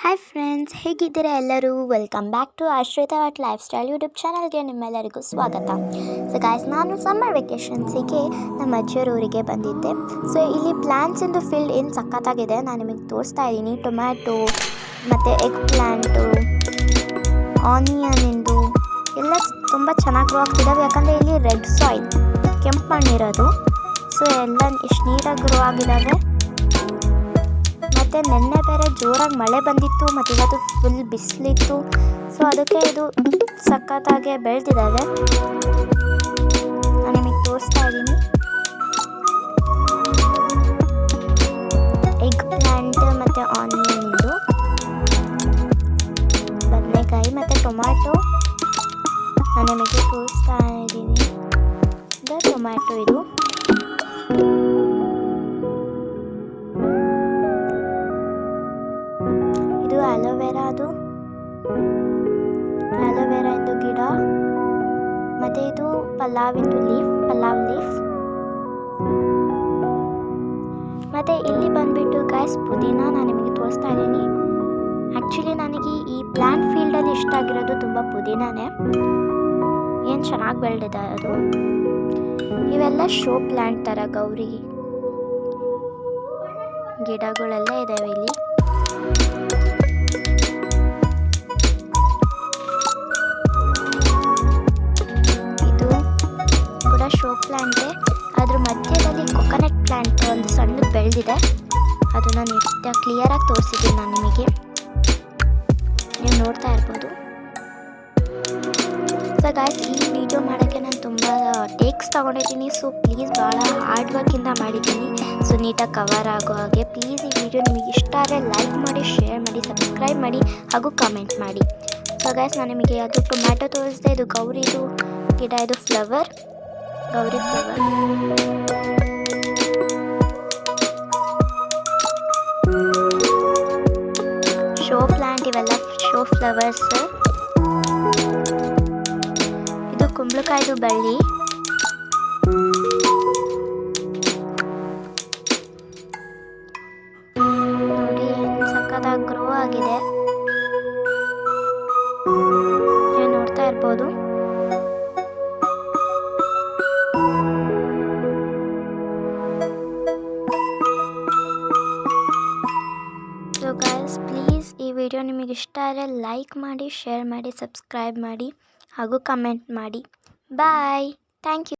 Hi friends, ಹೇಗಿದ್ದೀರಾ ಎಲ್ಲರೂ? Welcome back to Ashrita art lifestyle YouTube ಚಾನಲ್ಗೆ ನಿಮ್ಮೆಲ್ಲರಿಗೂ ಸ್ವಾಗತ. ಸೊ ಗಾಯ್ಸ್, ನಾನು ಸಮ್ಮರ್ ವೆಕೇಷನ್ಸಿಗೆ ನಮ್ಮ ಅಜ್ಜಿಯರ ಊರಿಗೆ ಬಂದಿದ್ದೆ. ಸೊ ಇಲ್ಲಿ ಪ್ಲ್ಯಾಂಟ್ಸಿಂದು ಫೀಲ್ಡ್ ಏನು ಸಖತ್ತಾಗಿದೆ, ನಾನು ನಿಮಗೆ ತೋರಿಸ್ತಾ ಇದ್ದೀನಿ. ಟೊಮ್ಯಾಟೊ ಮತ್ತು ಎಗ್ ಪ್ಲ್ಯಾಂಟು, ಆನಿಯನಿಂದು ಎಲ್ಲ ತುಂಬ ಚೆನ್ನಾಗಿ ಗ್ರೋ ಆಗ್ತಿದ್ದಾವೆ. ಯಾಕಂದರೆ ಇಲ್ಲಿ ರೆಡ್ ಸಾಯಿಲ್, ಕೆಂಪು ಮಣ್ಣಿರೋದು. ಸೊ ಎಲ್ಲ ಎಷ್ಟು ನೀಟಾಗಿ ಗ್ರೋ ಆಗಿದ್ದಾವೆ. ಮತ್ತು ನೆನ್ನೆ ಬೇರೆ ಜೋರಾಗಿ ಮಳೆ ಬಂದಿತ್ತು ಮತ್ತು ಇವತ್ತು ಫುಲ್ ಬಿಸಿಲಿತ್ತು. ಸೊ ಅದಕ್ಕೆ ಇದು ಸಖತ್ತಾಗಿ ಬೆಳೆದಿದ್ದಾವೆ. ನಾನು ನಿಮಗೆ ತೋರಿಸ್ತಾ ಇದ್ದೀನಿ. ಎಗ್ ಪ್ಲ್ಯಾಂಟ್ ಮತ್ತು ಆನಿಯನ್ದು, ಬದನೆಕಾಯಿ ಮತ್ತು ಟೊಮ್ಯಾಟೊ ನಾನು ನಿಮಗೆ ತೋರಿಸ್ತಾ ಇದ್ದೀನಿ. ಇದು ಟೊಮ್ಯಾಟೊ, ಇದು ಆಲೋವೆರಾದು ಗಿಡ. ಮತ್ತು ಇದು ಪಲಾವ್ ಲೀಫ್. ಮತ್ತು ಇಲ್ಲಿ ಬಂದುಬಿಟ್ಟು ಗಾಯ್ಸ್ ಪುದೀನ ನಾನು ನಿಮಗೆ ತೋರಿಸ್ತಾ ಇದ್ದೀನಿ. ಆ್ಯಕ್ಚುಲಿ ನನಗೆ ಈ ಪ್ಲ್ಯಾಂಟ್ ಫೀಲ್ಡಲ್ಲಿ ಇಷ್ಟ ಆಗಿರೋದು ತುಂಬ ಪುದೀನಾನೇ. ಏನು ಚೆನ್ನಾಗಿ ಬೆಳೆದಿದೆ ಅದು. ಇವೆಲ್ಲ ಶೋ ಪ್ಲ್ಯಾಂಟ್ ಥರ ಗೌರಿ ಗಿಡಗಳೆಲ್ಲ ಇದ್ದಾವೆ ಇಲ್ಲಿ. ಶೋ ಪ್ಲ್ಯಾಂಟೇ, ಅದ್ರ ಮಧ್ಯದಲ್ಲಿ ಕೊಕೊನಟ್ ಪ್ಲ್ಯಾಂಟ್ ಒಂದು ಸಣ್ಣದು ಬೆಳೆದಿದೆ. ಅದನ್ನು ನೀಟಾಗಿ ಕ್ಲಿಯರಾಗಿ ತೋರಿಸಿದ್ದೀನಿ ನಾನು ನಿಮಗೆ, ನೀವು ನೋಡ್ತಾ ಇರ್ಬೋದು. ಸೊ ಗಾಯ್ಸ್, ಈ ವಿಡಿಯೋ ಮಾಡೋಕ್ಕೆ ನಾನು ತುಂಬ ಟೇಕ್ಸ್ ತೊಗೊಂಡಿದ್ದೀನಿ. ಸೊ ಪ್ಲೀಸ್ ಭಾಳ ಹಾರ್ಡ್ ವರ್ಕಿಂದ ಮಾಡಿದ್ದೀನಿ. ಸೊ ನೀಟಾಗಿ ಕವರ್ ಆಗೋ ಹಾಗೆ ಪ್ಲೀಸ್ ಈ ವಿಡಿಯೋ ನಿಮಗೆ ಇಷ್ಟ ಆದರೆ ಲೈಕ್ ಮಾಡಿ, ಶೇರ್ ಮಾಡಿ, ಸಬ್ಸ್ಕ್ರೈಬ್ ಮಾಡಿ ಹಾಗೂ ಕಮೆಂಟ್ ಮಾಡಿ. ಸೊ ಗಾಯ್ಸ್, ನಾನು ನಿಮಗೆ ಅದು ಟೊಮ್ಯಾಟೊ ತೋರಿಸಿದೆ. ಇದು ಗೌರಿದು ಗಿಡ, ಇದು ಗೌರಿ ಫ್ಲವರ್. ಶೋ ಪ್ಲ್ಯಾಂಟ್, ಇವೆಲ್ಲ ಶೋ ಫ್ಲವರ್ಸ್. ಇದು ಕುಂಬಳಕಾಯಿದು ಬಳ್ಳಿ. ನೋಡಿ ಏನು ಸಖತ್ತಾಗಿ ಗ್ರೋ ಆಗಿದೆ, ನೀವು ನೋಡ್ತಾ ಇರ್ಬೋದು. ಸೊ ಗೈಸ್, ಪ್ಲೀಸ್ ಈ ವಿಡಿಯೋ ನಿಮಗೆ ಇಷ್ಟ ಆದರೆ ಲೈಕ್ ಮಾಡಿ, ಶೇರ್ ಮಾಡಿ, ಸಬ್ಸ್ಕ್ರೈಬ್ ಮಾಡಿ ಹಾಗೂ ಕಮೆಂಟ್ ಮಾಡಿ. ಬಾಯ್, ಥ್ಯಾಂಕ್ ಯು.